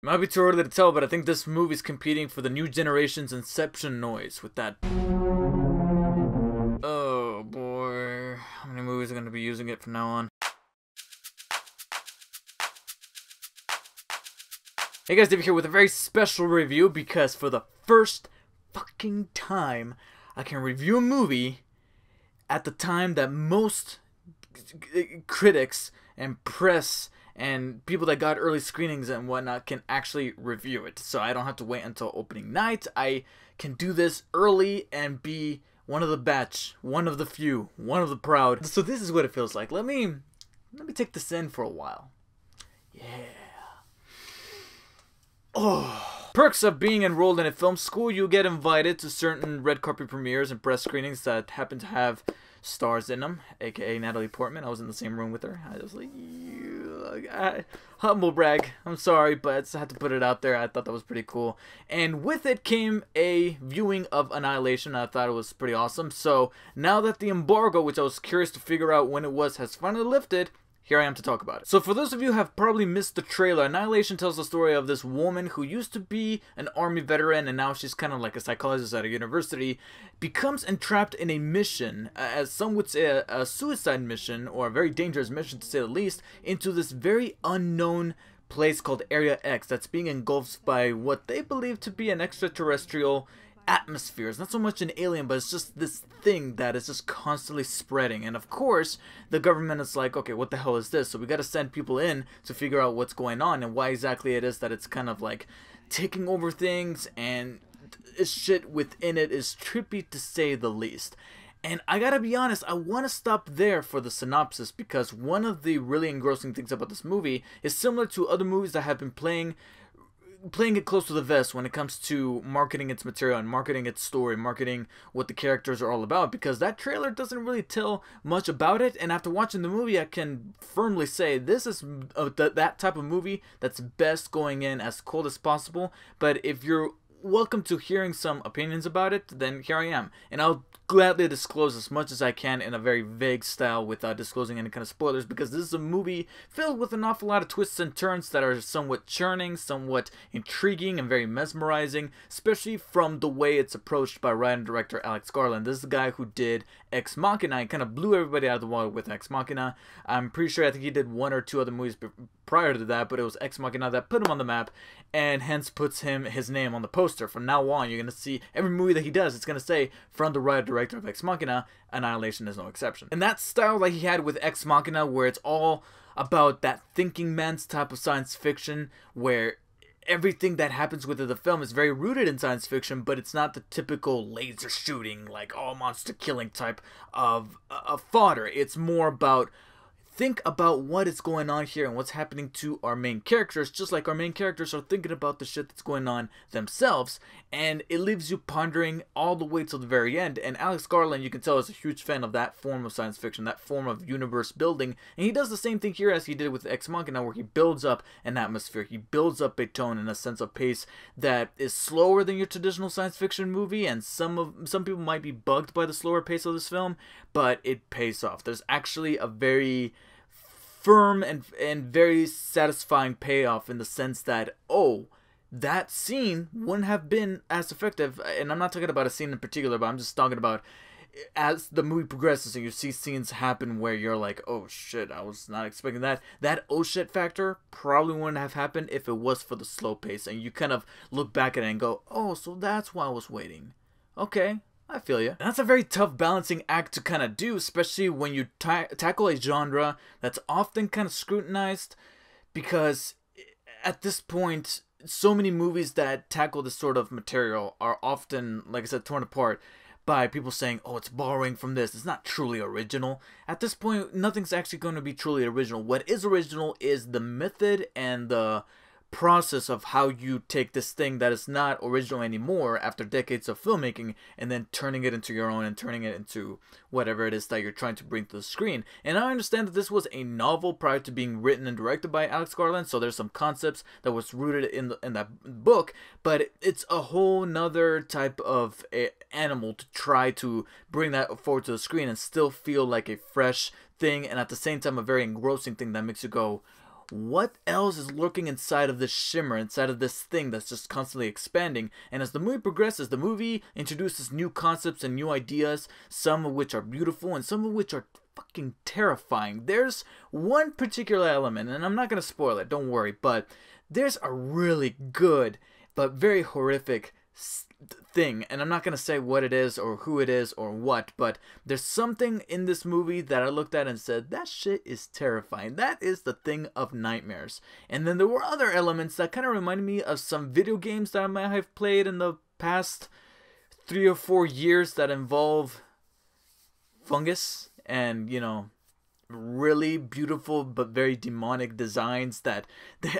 Might be too early to tell, but I think this movie's competing for the new generation's Inception noise with that. Oh boy, how many movies are going to be using it from now on? Hey guys, David here with a very special review because for the first fucking time I can review a movie at the time that most critics and press and people that got early screenings and whatnot can actually review it. So I don't have to wait until opening night. I can do this early and be one of the batch, one of the few, one of the proud. So this is what it feels like. Let me take this in for a while. Yeah. Oh. Perks of being enrolled in a film school: you get invited to certain red carpet premieres and press screenings that happen to have stars in them, aka Natalie Portman. I was in the same room with her. I was like, humble brag. I'm sorry, but I had to put it out there. I thought that was pretty cool. And with it came a viewing of Annihilation. I thought it was pretty awesome. So now that the embargo, which I was curious to figure out when it was, has finally lifted, here I am to talk about it. So for those of you who have probably missed the trailer, Annihilation tells the story of this woman who used to be an army veteran and now she's kind of like a psychologist at a university, becomes entrapped in a mission, as some would say a suicide mission, or a very dangerous mission to say the least, into this very unknown place called Area X that's being engulfed by what they believe to be an extraterrestrial atmosphere. It's not so much an alien, but it's just this thing that is just constantly spreading. And of course, the government is like, okay, what the hell is this? So we got to send people in to figure out what's going on and why exactly it is that it's kind of like taking over things, and shit within it is trippy to say the least. And I gotta be honest, I want to stop there for the synopsis, because one of the really engrossing things about this movie is similar to other movies that have been playing it close to the vest when it comes to marketing its material and marketing its story, marketing what the characters are all about, because that trailer doesn't really tell much about it. And after watching the movie, I can firmly say this is that type of movie that's best going in as cold as possible. But if you're welcome to hearing some opinions about it, then here I am, and I'll gladly disclose as much as I can in a very vague style without disclosing any kind of spoilers, because this is a movie filled with an awful lot of twists and turns that are somewhat churning, somewhat intriguing, and very mesmerizing, especially from the way it's approached by writer and director Alex Garland. This is the guy who did Ex Machina and kind of blew everybody out of the water with Ex Machina. I'm pretty sure I think he did one or two other movies prior to that, but it was Ex Machina that put him on the map, and hence puts his name on the poster. From now on, you're going to see every movie that he does, it's going to say, from the writer-director of Ex Machina. Annihilation is no exception. And that style that he had with Ex Machina, where it's all about that thinking man's type of science fiction, where everything that happens within the film is very rooted in science fiction, but it's not the typical laser shooting, like all monster killing type of fodder. It's more about, think about what is going on here and what's happening to our main characters, just like our main characters are thinking about the shit that's going on themselves, and it leaves you pondering all the way till the very end. And Alex Garland, you can tell, is a huge fan of that form of science fiction, that form of universe building, and he does the same thing here as he did with Ex Machina, where he builds up an atmosphere, he builds up a tone and a sense of pace that is slower than your traditional science fiction movie, and some people might be bugged by the slower pace of this film, but it pays off. There's actually a very firm and very satisfying payoff, in the sense that, oh, that scene wouldn't have been as effective. And I'm not talking about a scene in particular, but I'm just talking about as the movie progresses and you see scenes happen where you're like, oh shit, I was not expecting that. That oh shit factor probably wouldn't have happened if it was for the slow pace, and you kind of look back at it and go, oh, so that's why I was waiting. Okay, I feel you. And that's a very tough balancing act to kind of do, especially when you tackle a genre that's often kind of scrutinized, because at this point, so many movies that tackle this sort of material are often, like I said, torn apart by people saying, oh, it's borrowing from this, it's not truly original. At this point, nothing's actually going to be truly original. What is original is the method and the process of how you take this thing that is not original anymore after decades of filmmaking, and then turning it into your own and turning it into whatever it is that you're trying to bring to the screen. And I understand that this was a novel prior to being written and directed by Alex Garland, so there's some concepts that was rooted in that book, but it's a whole nother type of animal to try to bring that forward to the screen and still feel like a fresh thing, and at the same time a very engrossing thing that makes you go, what else is lurking inside of this shimmer, inside of this thing that's just constantly expanding. And as the movie progresses, the movie introduces new concepts and new ideas, some of which are beautiful and some of which are fucking terrifying. There's one particular element, and I'm not going to spoil it, don't worry, but there's a really good but very horrific thing, and I'm not going to say what it is or who it is or what, but there's something in this movie that I looked at and said, that shit is terrifying. That is the thing of nightmares. And then there were other elements that kind of reminded me of some video games that I might have played in the past 3 or 4 years that involve fungus and, you know, really beautiful but very demonic designs that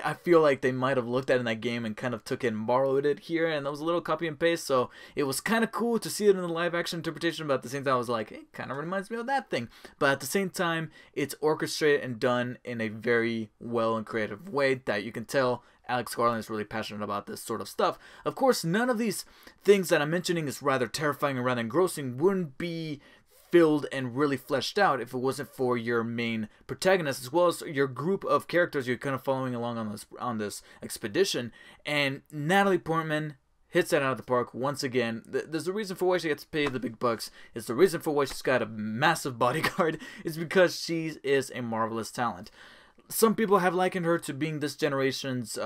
I feel like they might have looked at in that game and kind of took it and borrowed it here, and that was a little copy and paste, so it was kind of cool to see it in the live action interpretation, but at the same time I was like, it kind of reminds me of that thing. But at the same time, it's orchestrated and done in a very well and creative way that you can tell Alex Garland is really passionate about this sort of stuff. Of course, none of these things that I'm mentioning is rather terrifying and rather engrossing wouldn't be filled and really fleshed out if it wasn't for your main protagonist as well as your group of characters you're kind of following along on this expedition. And Natalie Portman hits that out of the park once again. There's a reason for why she gets paid the big bucks. It's the reason for why she's got a massive bodyguard. It's because she is a marvelous talent. Some people have likened her to being this generation's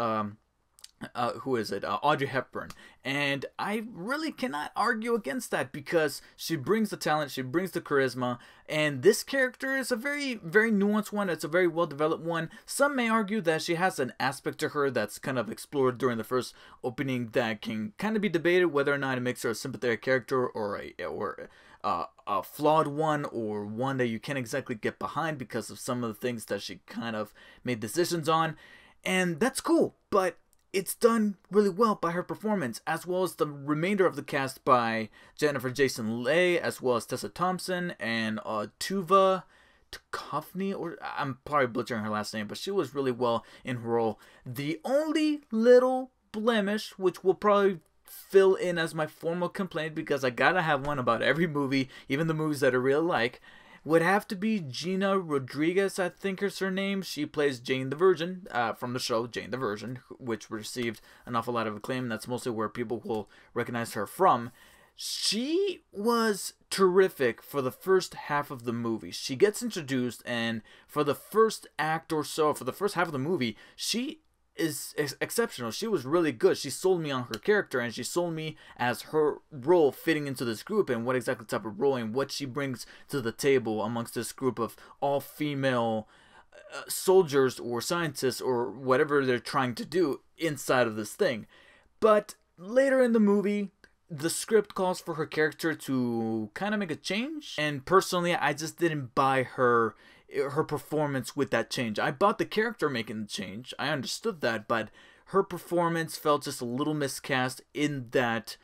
Audrey Hepburn, and I really cannot argue against that because she brings the talent, she brings the charisma, and this character is a very, very nuanced one. It's a very well developed one. Some may argue that she has an aspect to her that's kind of explored during the first opening that can kind of be debated whether or not it makes her a sympathetic character or a flawed one, or one that you can't exactly get behind because of some of the things that she kind of made decisions on, and that's cool, but it's done really well by her performance, as well as the remainder of the cast by Jennifer Jason Leigh, as well as Tessa Thompson and Tuva Tukovny, or I'm probably butchering her last name, but she was really well in her role. The only little blemish, which will probably fill in as my formal complaint, because I gotta have one about every movie, even the movies that I really like, would have to be Gina Rodriguez, I think is her name. She plays Jane the Virgin from the show Jane the Virgin, which received an awful lot of acclaim. That's mostly where people will recognize her from. She was terrific for the first half of the movie. She gets introduced, and for the first act or so, for the first half of the movie, she is exceptional. She was really good. She sold me on her character, and she sold me as her role fitting into this group and what exactly type of role and what she brings to the table amongst this group of all-female soldiers or scientists or whatever they're trying to do inside of this thing. But later in the movie, the script calls for her character to kind of make a change, and personally I just didn't buy her performance with that change. I bought the character making the change, I understood that, but her performance felt just a little miscast in that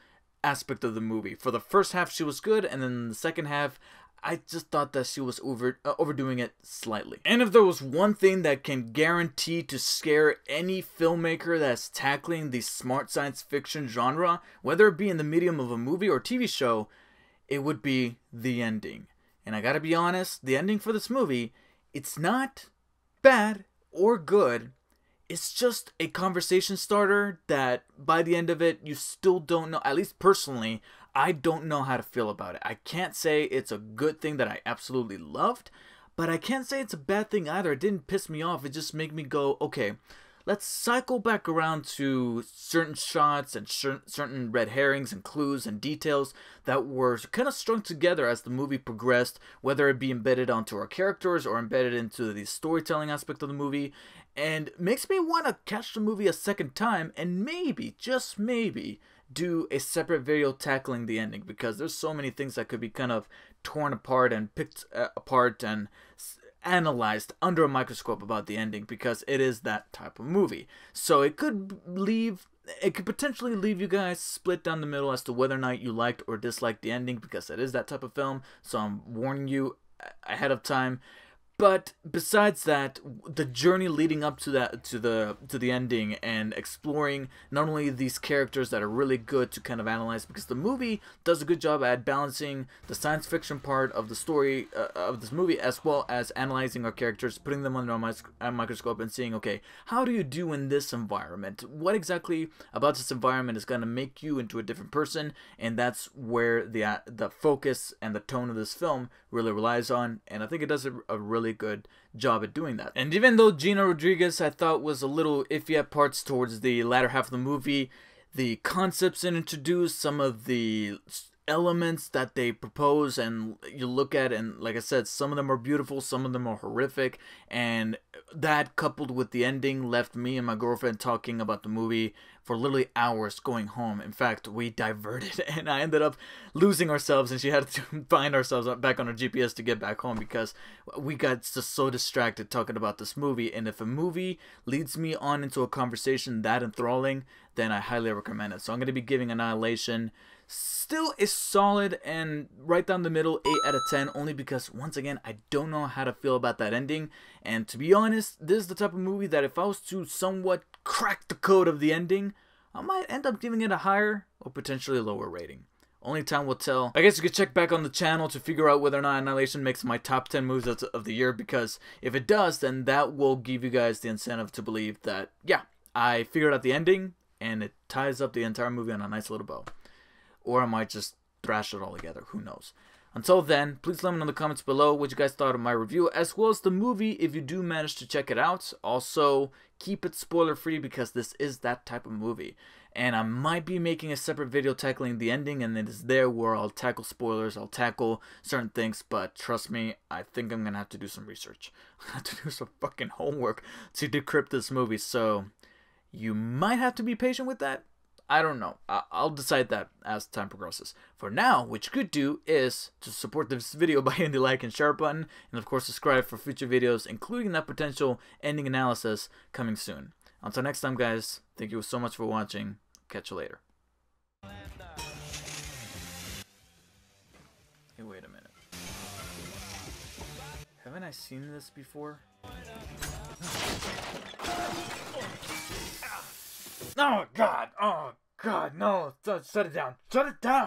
aspect of the movie. For the first half she was good, and then in the second half I just thought that she was overdoing it slightly. And if there was one thing that can guarantee to scare any filmmaker that's tackling the smart science fiction genre, whether it be in the medium of a movie or TV show, it would be the ending. And I gotta be honest, the ending for this movie, it's not bad or good. It's just a conversation starter that by the end of it, you still don't know, at least personally, I don't know how to feel about it. I can't say it's a good thing that I absolutely loved, but I can't say it's a bad thing either. It didn't piss me off. It just made me go, okay, let's cycle back around to certain shots and certain red herrings and clues and details that were kind of strung together as the movie progressed, whether it be embedded onto our characters or embedded into the storytelling aspect of the movie, and makes me want to catch the movie a second time and maybe, just maybe, do a separate video tackling the ending, because there's so many things that could be kind of torn apart and picked apart and analyzed under a microscope about the ending, because it is that type of movie. So it could potentially leave you guys split down the middle as to whether or not you liked or disliked the ending, because it is that type of film. So I'm warning you ahead of time. But besides that, the journey leading up to that, to the ending, and exploring not only these characters that are really good to kind of analyze, because the movie does a good job at balancing the science fiction part of the story of this movie, as well as analyzing our characters, putting them under a microscope, and seeing, okay, how do you do in this environment? What exactly about this environment is going to make you into a different person? And that's where the focus and the tone of this film really relies on, and I think it does a really good job at doing that. And even though Gina Rodriguez I thought was a little iffy at parts towards the latter half of the movie, the concepts introduced, some of the elements that they propose and you look at, and like I said, some of them are beautiful, some of them are horrific, and that coupled with the ending left me and my girlfriend talking about the movie for literally hours going home. In fact, we diverted and I ended up losing ourselves, and she had to find ourselves back on our GPS to get back home because we got just so distracted talking about this movie. And if a movie leads me on into a conversation that enthralling, then I highly recommend it. So I'm going to be giving Annihilation still is solid and right down the middle, 8 out of 10, only because once again I don't know how to feel about that ending. And to be honest, this is the type of movie that if I was to somewhat crack the code of the ending, I might end up giving it a higher or potentially lower rating. Only time will tell. I guess you could check back on the channel to figure out whether or not Annihilation makes my top 10 movies of the year, because if it does, then that will give you guys the incentive to believe that, yeah, I figured out the ending and it ties up the entire movie on a nice little bow. Or I might just thrash it all together. Who knows? Until then, please let me know in the comments below what you guys thought of my review, as well as the movie if you do manage to check it out. Also, keep it spoiler free because this is that type of movie. And I might be making a separate video tackling the ending, and it is there where I'll tackle spoilers, I'll tackle certain things, but trust me, I think I'm going to have to do some research. I have to do some fucking homework to decrypt this movie, so you might have to be patient with that. I don't know. I'll decide that as time progresses. For now, what you could do is to support this video by hitting the like and share button, and of course subscribe for future videos, including that potential ending analysis coming soon. Until next time, guys, thank you so much for watching. Catch you later. Hey, wait a minute. Haven't I seen this before? Oh God, no, shut it down, shut it down.